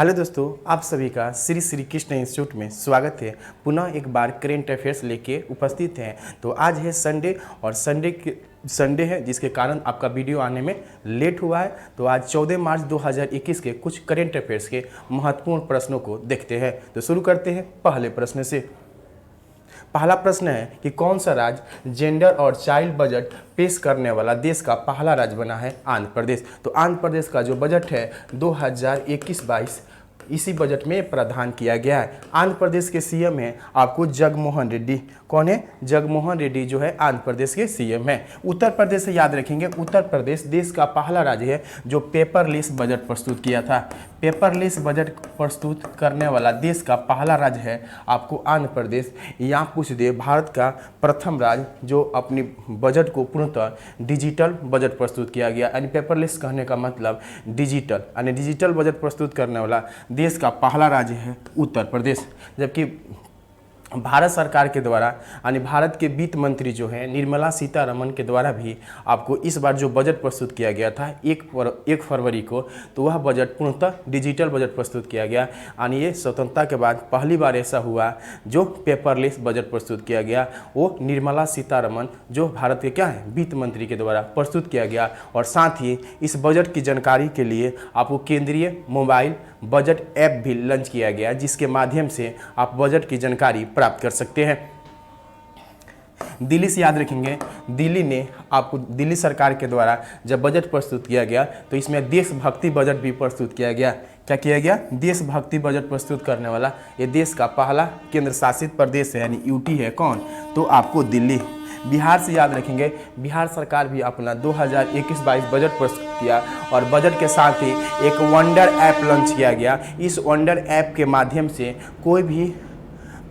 Hello दोस्तों, आप सभी का श्री श्री कृष्ण इंस्टीट्यूट में स्वागत है। पुनः एक बार करेंट अफेयर्स लेके उपस्थित हैं। तो आज है संडे और संडे है जिसके कारण आपका वीडियो आने में लेट हुआ है। तो आज 14 मार्च 2021 के कुछ करेंट अफेयर्स के महत्वपूर्ण प्रश्नों को देखते हैं। तो शुरू करते हैं पहले प्रश्न से। पहला प्रश्न है कि कौन सा राज्य जेंडर और चाइल्ड बजट पेश करने वाला देश का पहला राज्य बना है? आंध्र प्रदेश। तो आंध्र प्रदेश का जो बजट है 2021-22 इसी बजट में प्रावधान किया गया है। आंध्र प्रदेश के सीएम हैं आपको जगनमोहन रेड्डी। कौन है? जगनमोहन रेड्डी जो है आंध्र प्रदेश के सीएम हैं। उत्तर प्रदेश से याद रखेंगे, उत्तर प्रदेश देश का पहला राज्य है जो पेपरलेस बजट प्रस्तुत किया था। पेपरलेस बजट प्रस्तुत करने वाला देश का पहला राज्य है आपको आंध्र प्रदेश। यहाँ पूछ दे भारत का प्रथम राज्य जो अपनी बजट को पूर्णतः डिजिटल बजट प्रस्तुत किया गया। यानी पेपरलेस कहने का मतलब डिजिटल, यानी डिजिटल बजट प्रस्तुत करने वाला देश का पहला राज्य है उत्तर प्रदेश। जबकि भारत सरकार के द्वारा यानी भारत के वित्त मंत्री जो है निर्मला सीतारमण के द्वारा भी आपको इस बार जो बजट प्रस्तुत किया गया था 1 फरवरी को, तो वह बजट पूर्णतः डिजिटल बजट प्रस्तुत किया गया। यानी ये स्वतंत्रता के बाद पहली बार ऐसा हुआ जो पेपरलेस बजट प्रस्तुत किया गया। वो निर्मला सीतारमण जो भारत के क्या है वित्त मंत्री के द्वारा प्रस्तुत किया गया। और साथ ही इस बजट की जानकारी के लिए आपको केंद्रीय मोबाइल बजट ऐप भी लॉन्च किया गया, जिसके माध्यम से आप बजट की जानकारी प्राप्त कर सकते हैं। दिल्ली से याद रखेंगे, दिल्ली सरकार के द्वारा जब बजट प्रस्तुत किया गया तो इसमें देशभक्ति बजट भी प्रस्तुत किया गया। क्या किया गया? देशभक्ति बजट प्रस्तुत करने वाला ये देश का पहला केंद्र शासित प्रदेश है, यानी यूटी है। कौन? तो आपको दिल्ली। बिहार से याद रखेंगे, बिहार सरकार भी अपना 2021-22 बजट प्रस्तुत किया और बजट के साथ ही एक वंडर ऐप लॉन्च किया गया। इस वंडर ऐप के माध्यम से कोई भी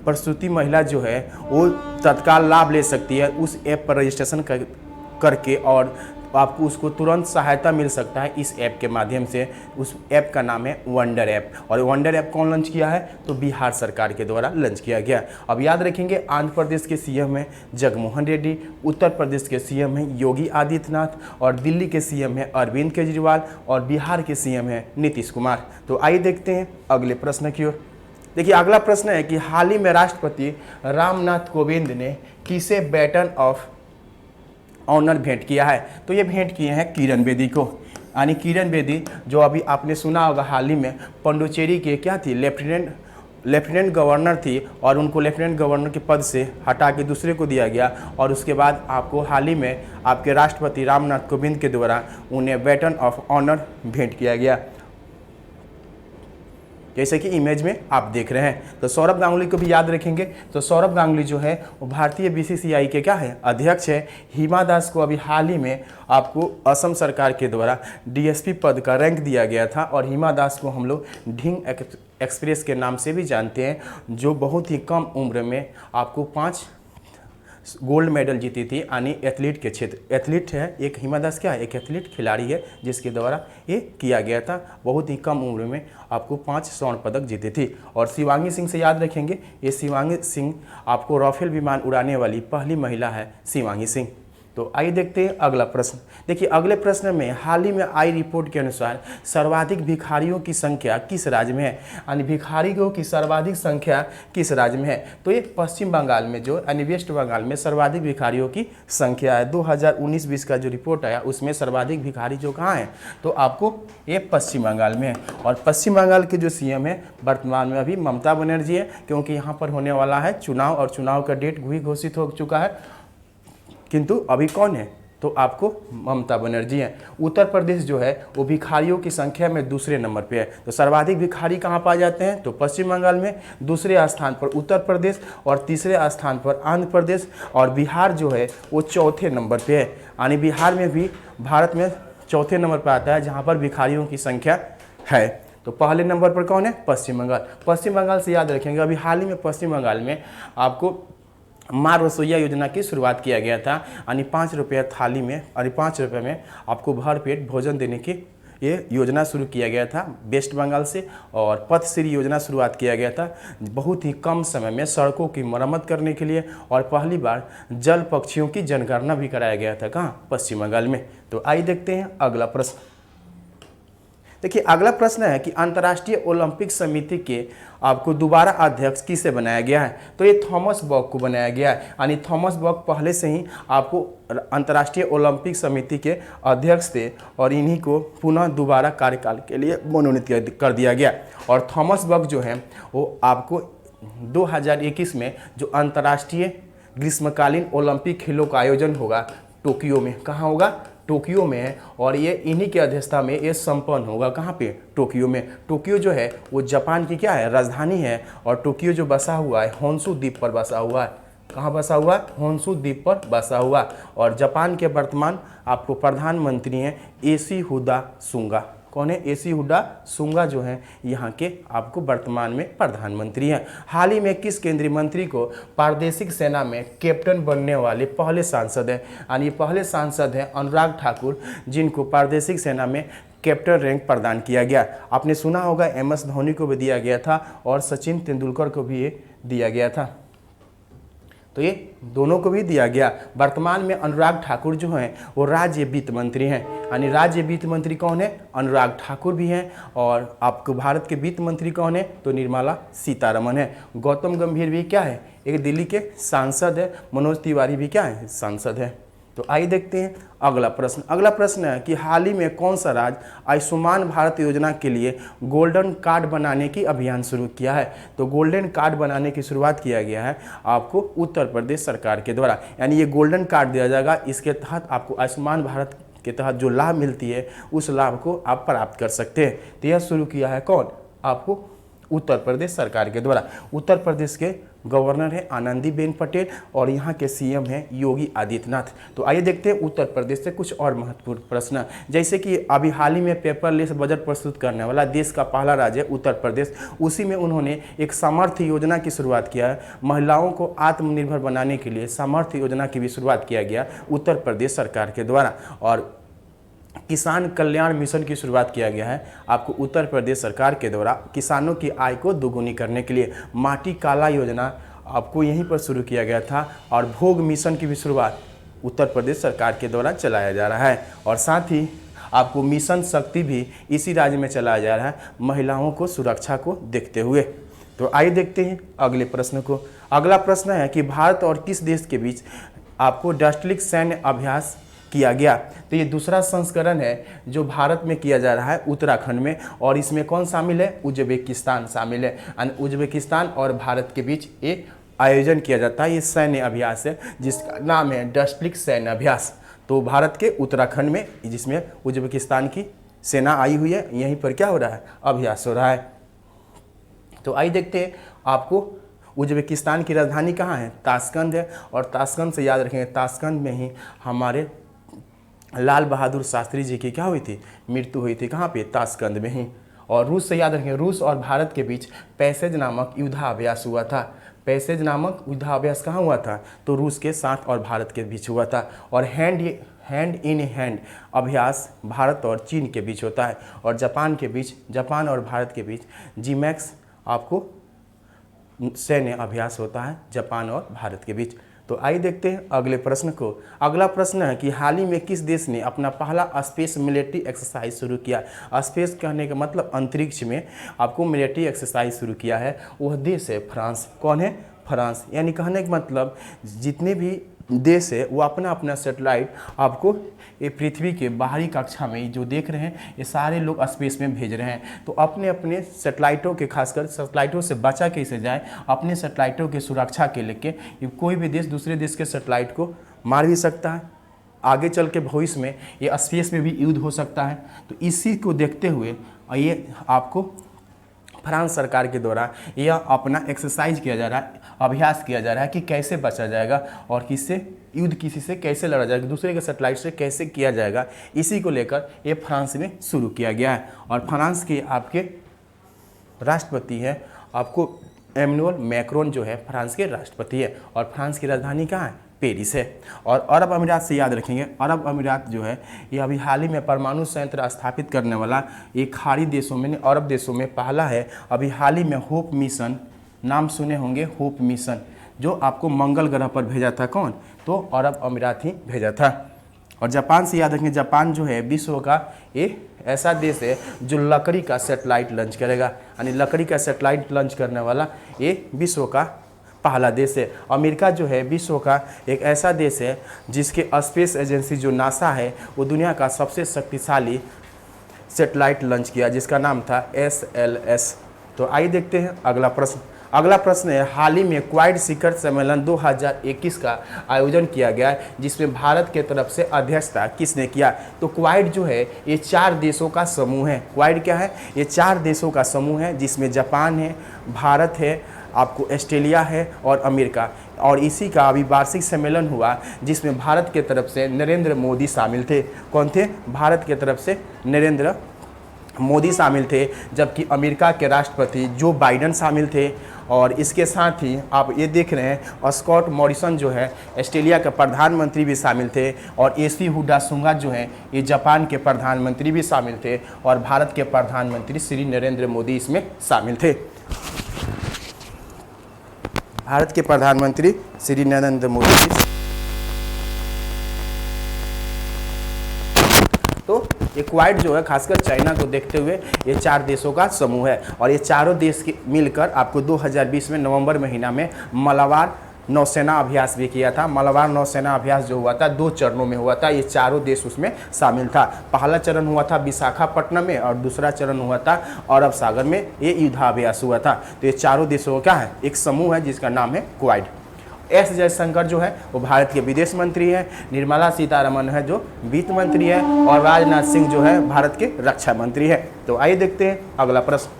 प्रसूति महिला जो है वो तत्काल लाभ ले सकती है उस ऐप पर रजिस्ट्रेशन करके, और आपको उसको तुरंत सहायता मिल सकता है इस ऐप के माध्यम से। उस ऐप का नाम है वंडर ऐप। और वंडर ऐप कौन लॉन्च किया है? तो बिहार सरकार के द्वारा लॉन्च किया गया। अब याद रखेंगे आंध्र प्रदेश के सीएम हैं जगनमोहन रेड्डी, उत्तर प्रदेश के सीएम हैं योगी आदित्यनाथ, और दिल्ली के सीएम हैं अरविंद केजरीवाल, और बिहार के सीएम हैं नीतीश कुमार। तो आइए देखते हैं अगले प्रश्न की ओर। देखिए अगला प्रश्न है कि हाल ही में राष्ट्रपति रामनाथ कोविंद ने किसे बैटन ऑफ ऑनर भेंट किया है? तो ये भेंट किए हैं किरण बेदी को। यानी किरण बेदी जो अभी आपने सुना होगा हाल ही में पुडुचेरी के क्या थी, लेफ्टिनेंट गवर्नर थी, और उनको लेफ्टिनेंट गवर्नर के पद से हटा के दूसरे को दिया गया। और उसके बाद आपको हाल ही में आपके राष्ट्रपति रामनाथ कोविंद के द्वारा उन्हें बैटन ऑफ ऑनर भेंट किया गया, जैसे कि इमेज में आप देख रहे हैं। तो सौरभ गांगुली को भी याद रखेंगे। तो सौरभ गांगुली जो है वो भारतीय बीसीसीआई के क्या है अध्यक्ष है। हिमा दास को अभी हाल ही में आपको असम सरकार के द्वारा डीएसपी पद का रैंक दिया गया था, और हिमा दास को हम लोग ढींग एक्सप्रेस के नाम से भी जानते हैं, जो बहुत ही कम उम्र में आपको 5 गोल्ड मेडल जीती थी। यानी एथलीट के क्षेत्र एथलीट है एक हिमा दास, क्या है एक एथलीट खिलाड़ी है जिसके द्वारा ये किया गया था। बहुत ही कम उम्र में आपको 5 स्वर्ण पदक जीते थी। और शिवांगी सिंह से याद रखेंगे, ये शिवांगी सिंह आपको राफेल विमान उड़ाने वाली पहली महिला है शिवांगी सिंह। तो आइए देखते हैं अगला प्रश्न। देखिए अगले प्रश्न में हाल ही में आई रिपोर्ट के अनुसार सर्वाधिक भिखारियों की संख्या किस राज्य में है? यानी भिखारियों की सर्वाधिक संख्या किस राज्य में है? तो ये पश्चिम बंगाल में, जो यानी वेस्ट बंगाल में सर्वाधिक भिखारियों की संख्या है। 2019-20 का जो रिपोर्ट आया उसमें सर्वाधिक भिखारी जो कहाँ है? तो आपको ये पश्चिम बंगाल में है। और पश्चिम बंगाल के जो सीएम है वर्तमान में अभी ममता बनर्जी है, क्योंकि यहाँ पर होने वाला है चुनाव, और चुनाव का डेट भी घोषित हो चुका है, किंतु अभी कौन है? तो आपको ममता बनर्जी हैं। उत्तर प्रदेश जो है वो भिखारियों की संख्या में दूसरे नंबर पे है। तो सर्वाधिक भिखारी कहाँ पाए जाते हैं? तो पश्चिम बंगाल में, दूसरे स्थान पर उत्तर प्रदेश, और तीसरे स्थान पर आंध्र प्रदेश, और बिहार जो है वो चौथे नंबर पे है। यानी बिहार में भी भारत में चौथे नंबर पर आता है जहाँ पर भिखारियों की संख्या है। तो पहले नंबर पर कौन है? पश्चिम बंगाल। पश्चिम बंगाल से याद रखेंगे अभी हाल ही में पश्चिम बंगाल में आपको माँ रसोईया योजना की शुरुआत किया गया था। यानी 5 रुपये थाली में, और 5 रुपये में आपको भर पेट भोजन देने की ये योजना शुरू किया गया था वेस्ट बंगाल से। और पथश्री योजना शुरुआत किया गया था बहुत ही कम समय में सड़कों की मरम्मत करने के लिए। और पहली बार जल पक्षियों की जनगणना भी कराया गया था। कहाँ? पश्चिम बंगाल में। तो आइए देखते हैं अगला प्रश्न। देखिए अगला प्रश्न है कि अंतर्राष्ट्रीय ओलंपिक समिति के आपको दोबारा अध्यक्ष किसे बनाया गया है? तो ये थॉमस बॉक को बनाया गया है। यानी थॉमस बॉक पहले से ही आपको अंतर्राष्ट्रीय ओलंपिक समिति के अध्यक्ष थे और इन्हीं को पुनः दोबारा कार्यकाल के लिए मनोनीत कर दिया गया। और थॉमस बॉक जो है वो आपको 2021 में जो अंतर्राष्ट्रीय ग्रीष्मकालीन ओलंपिक खेलों का आयोजन होगा टोक्यो में, कहाँ होगा? टोक्यो में है। और ये इन्हीं की अध्यक्षता में ये संपन्न होगा, कहाँ पे? टोक्यो में। टोक्यो जो है वो जापान की क्या है? राजधानी है। और टोक्यो जो बसा हुआ है होन्शु द्वीप पर बसा हुआ है। कहाँ बसा हुआ? होन्शु द्वीप पर बसा हुआ। और जापान के वर्तमान आपको प्रधानमंत्री हैं योशिहिदा सुगा। कौन है? योशिहिदा सुगा जो है यहाँ के आपको वर्तमान में प्रधानमंत्री हैं। हाल ही में किस केंद्रीय मंत्री को प्रादेशिक सेना में कैप्टन बनने वाले पहले सांसद हैं? यानी पहले सांसद हैं अनुराग ठाकुर, जिनको प्रादेशिक सेना में कैप्टन रैंक प्रदान किया गया। आपने सुना होगा MS धोनी को भी दिया गया था और सचिन तेंदुलकर को भी ये दिया गया था, तो ये दोनों को भी दिया गया। वर्तमान में अनुराग ठाकुर जो हैं वो राज्य वित्त मंत्री हैं। यानी राज्य वित्त मंत्री कौन है? अनुराग ठाकुर भी हैं। और आपको भारत के वित्त मंत्री कौन है? तो निर्मला सीतारमण है। गौतम गंभीर भी क्या है? एक दिल्ली के सांसद है। मनोज तिवारी भी क्या है? सांसद है। तो आइए देखते हैं अगला प्रश्न। अगला प्रश्न है कि हाल ही में कौन सा राज्य आयुष्मान भारत योजना के लिए गोल्डन कार्ड बनाने की अभियान शुरू किया है? तो गोल्डन कार्ड बनाने की शुरुआत किया गया है आपको उत्तर प्रदेश सरकार के द्वारा। यानी ये गोल्डन कार्ड दिया जाएगा, इसके तहत आपको आयुष्मान भारत के तहत जो लाभ मिलती है उस लाभ को आप प्राप्त कर सकते हैं। तो यह शुरू किया है कौन? आपको उत्तर प्रदेश सरकार के द्वारा। उत्तर प्रदेश के गवर्नर है आनंदीबेन पटेल और यहाँ के CM हैं योगी आदित्यनाथ। तो आइए देखते हैं उत्तर प्रदेश से कुछ और महत्वपूर्ण प्रश्न, जैसे कि अभी हाल ही में पेपरलेस बजट प्रस्तुत करने वाला देश का पहला राज्य उत्तर प्रदेश, उसी में उन्होंने एक सामर्थ्य योजना की शुरुआत किया है। महिलाओं को आत्मनिर्भर बनाने के लिए सामर्थ्य योजना की भी शुरुआत किया गया उत्तर प्रदेश सरकार के द्वारा। और किसान कल्याण मिशन की शुरुआत किया गया है आपको उत्तर प्रदेश सरकार के द्वारा किसानों की आय को दोगुनी करने के लिए। माटी काला योजना आपको यहीं पर शुरू किया गया था। और भोग मिशन की भी शुरुआत उत्तर प्रदेश सरकार के द्वारा चलाया जा रहा है। और साथ ही आपको मिशन शक्ति भी इसी राज्य में चलाया जा रहा है महिलाओं को सुरक्षा को देखते हुए। तो आइए देखते हैं अगले प्रश्न को। अगला प्रश्न है कि भारत और किस देश के बीच आपको डस्टलिक सैन्य अभ्यास किया गया? तो ये दूसरा संस्करण है जो भारत में किया जा रहा है उत्तराखंड में। और इसमें कौन शामिल है? उज्बेकिस्तान शामिल है। यानी उज्बेकिस्तान और भारत के बीच ये आयोजन किया जाता है। ये सैन्य अभ्यास है जिसका नाम है डस्टलिक सैन्य अभ्यास। तो भारत के उत्तराखंड में जिसमें उज्बेकिस्तान की सेना आई हुई है, यहीं पर क्या हो रहा है? अभ्यास हो रहा है। तो आइए देखते हैं आपको उज्बेकिस्तान की राजधानी कहाँ है? ताशकंद है। और ताशकंद से याद रखेंगे ताशकंद में ही हमारे लाल बहादुर शास्त्री जी की क्या हुई थी? मृत्यु हुई थी। कहाँ पे? ताशकंद में ही। और रूस से याद रखें, रूस और भारत के बीच पैसेज नामक युद्धाभ्यास हुआ था। पैसेज नामक युद्धाभ्यास कहाँ हुआ था? तो रूस के साथ और भारत के बीच हुआ था। और हैंड इन हैंड अभ्यास भारत और चीन के बीच होता है। और जापान के बीच, जापान और भारत के बीच GMAX आपको सैन्य अभ्यास होता है जापान और भारत के बीच। तो आइए देखते हैं अगले प्रश्न को। अगला प्रश्न है कि हाल ही में किस देश ने अपना पहला स्पेस मिलिट्री एक्सरसाइज शुरू किया? स्पेस कहने का मतलब अंतरिक्ष में आपको मिलिट्री एक्सरसाइज शुरू किया है, वह देश है फ्रांस। कौन है? फ्रांस। यानी कहने का मतलब जितने भी देश है वो अपना अपना सैटेलाइट आपको ये पृथ्वी के बाहरी कक्षा में जो देख रहे हैं ये सारे लोग स्पेस में भेज रहे हैं। तो अपने अपने सैटेलाइटों के, खासकर सैटेलाइटों से बचा कैसे जाए, अपने सैटेलाइटों की सुरक्षा के लेके कोई भी देश दूसरे देश के सैटेलाइट को मार भी सकता है। आगे चल के भविष्य में ये स्पेस में भी युद्ध हो सकता है। तो इसी को देखते हुए ये आपको फ्रांस सरकार के द्वारा यह अपना एक्सरसाइज किया जा रहा है, अभ्यास किया जा रहा है कि कैसे बचा जाएगा और किससे युद्ध किसी से कैसे लड़ा जाएगा, दूसरे के सैटेलाइट से कैसे किया जाएगा। इसी को लेकर ये फ्रांस में शुरू किया गया है। और फ्रांस के आपके राष्ट्रपति हैं आपको एमैनुअल मैक्रोन जो है फ्रांस के राष्ट्रपति है। और फ्रांस की राजधानी कहाँ है? पेरिस है। और अरब अमीरात से याद रखेंगे, अरब अमीरात जो है ये अभी हाल ही में परमाणु संयंत्र स्थापित करने वाला एक खाड़ी देशों में, अरब देशों में पहला है। अभी हाल ही में होप मिशन, नाम सुने होंगे होप मिशन, जो आपको मंगल ग्रह पर भेजा था। कौन? तो अरब अमीरात ही भेजा था। और जापान से याद रखेंगे, जापान जो है विश्व का ये ऐसा देश है जो लकड़ी का सैटेलाइट लॉन्च करेगा, यानी लकड़ी का सैटेलाइट लॉन्च करने वाला ये विश्व का पहला देश है। अमेरिका जो है विश्व का एक ऐसा देश है जिसके स्पेस एजेंसी जो नासा है वो दुनिया का सबसे शक्तिशाली सैटेलाइट लॉन्च किया जिसका नाम था SLS। तो आइए देखते हैं अगला प्रश्न। अगला प्रश्न है, हाल ही में क्वाड शिखर सम्मेलन 2021 का आयोजन किया गया जिसमें भारत के तरफ से अध्यक्षता किसने किया? तो क्वाड जो है ये 4 देशों का समूह है। क्वाड क्या है? ये 4 देशों का समूह है जिसमें जापान है, भारत है, आपको ऑस्ट्रेलिया है और अमेरिका। और इसी का अभी वार्षिक सम्मेलन हुआ जिसमें भारत के तरफ से नरेंद्र मोदी शामिल थे। कौन थे? भारत के तरफ से नरेंद्र मोदी शामिल थे, जबकि अमेरिका के राष्ट्रपति जो बाइडन शामिल थे। और इसके साथ ही आप ये देख रहे हैं स्कॉट मॉरिसन जो है ऑस्ट्रेलिया के प्रधानमंत्री भी शामिल थे, और एसी हुडा सुंगा जो हैं ये जापान के प्रधानमंत्री भी शामिल थे, और भारत के प्रधानमंत्री श्री नरेंद्र मोदी इसमें शामिल थे। भारत के प्रधानमंत्री श्री नरेंद्र मोदी। तो ये क्वाड जो है खासकर चाइना को देखते हुए ये 4 देशों का समूह है, और ये चारों देश के मिलकर आपको 2020 में नवंबर महीना में मलाबार नौसेना अभ्यास भी किया था। मलाबार नौसेना अभ्यास जो हुआ था 2 चरणों में हुआ था, ये चारों देश उसमें शामिल था। पहला चरण हुआ था विशाखापट्टनम में और दूसरा चरण हुआ था अरब सागर में, ये युद्धाभ्यास हुआ था। तो ये चारों देशों का क्या है? एक समूह है जिसका नाम है क्वाड। एस जयशंकर जो है वो भारत के विदेश मंत्री है, निर्मला सीतारमण है जो वित्त मंत्री है, और राजनाथ सिंह जो है भारत के रक्षा मंत्री है। तो आइए देखते हैं अगला प्रश्न।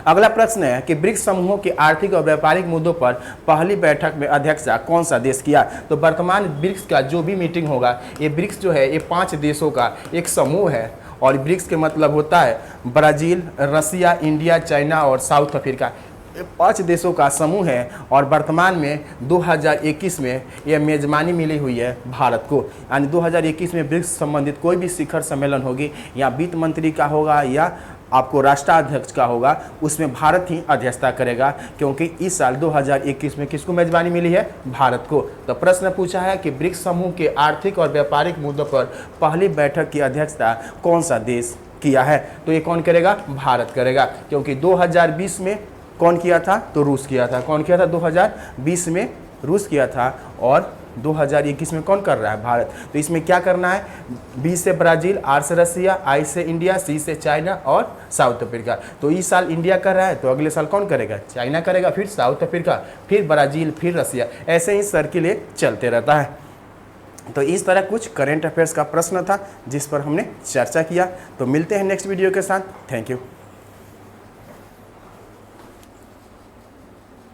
अगला प्रश्न है कि ब्रिक्स समूहों के आर्थिक और व्यापारिक मुद्दों पर पहली बैठक में अध्यक्षता कौन सा देश किया? तो वर्तमान ब्रिक्स का जो भी मीटिंग होगा, ये ब्रिक्स जो है ये 5 देशों का एक समूह है, और ब्रिक्स के मतलब होता है ब्राज़ील, रसिया, इंडिया, चाइना और साउथ अफ्रीका। 5 देशों का समूह है, और वर्तमान में 2021 में यह मेजबानी मिली हुई है भारत को। यानी 2021 में ब्रिक्स संबंधित कोई भी शिखर सम्मेलन होगी, या वित्त मंत्री का होगा या आपको राष्ट्राध्यक्ष का होगा, उसमें भारत ही अध्यक्षता करेगा, क्योंकि इस साल 2021 में किसको मेजबानी मिली है? भारत को। तो प्रश्न पूछा है कि ब्रिक्स समूह के आर्थिक और व्यापारिक मुद्दों पर पहली बैठक की अध्यक्षता कौन सा देश किया है? तो ये कौन करेगा? भारत करेगा, क्योंकि 2020 में कौन किया था? तो रूस किया था। कौन किया था? 2020 में रूस किया था, और 2021 में कौन कर रहा है? भारत। तो इसमें क्या करना है? बी से ब्राज़ील, आर से रसिया, आई से इंडिया, सी से चाइना और साउथ अफ्रीका। तो इस साल इंडिया कर रहा है, तो अगले साल कौन करेगा? चाइना करेगा, फिर साउथ अफ्रीका, फिर ब्राज़ील, फिर रसिया, ऐसे ही सर्किल ये चलते रहता है। तो इस तरह कुछ करेंट अफेयर्स का प्रश्न था जिस पर हमने चर्चा किया। तो मिलते हैं नेक्स्ट वीडियो के साथ। Thank you.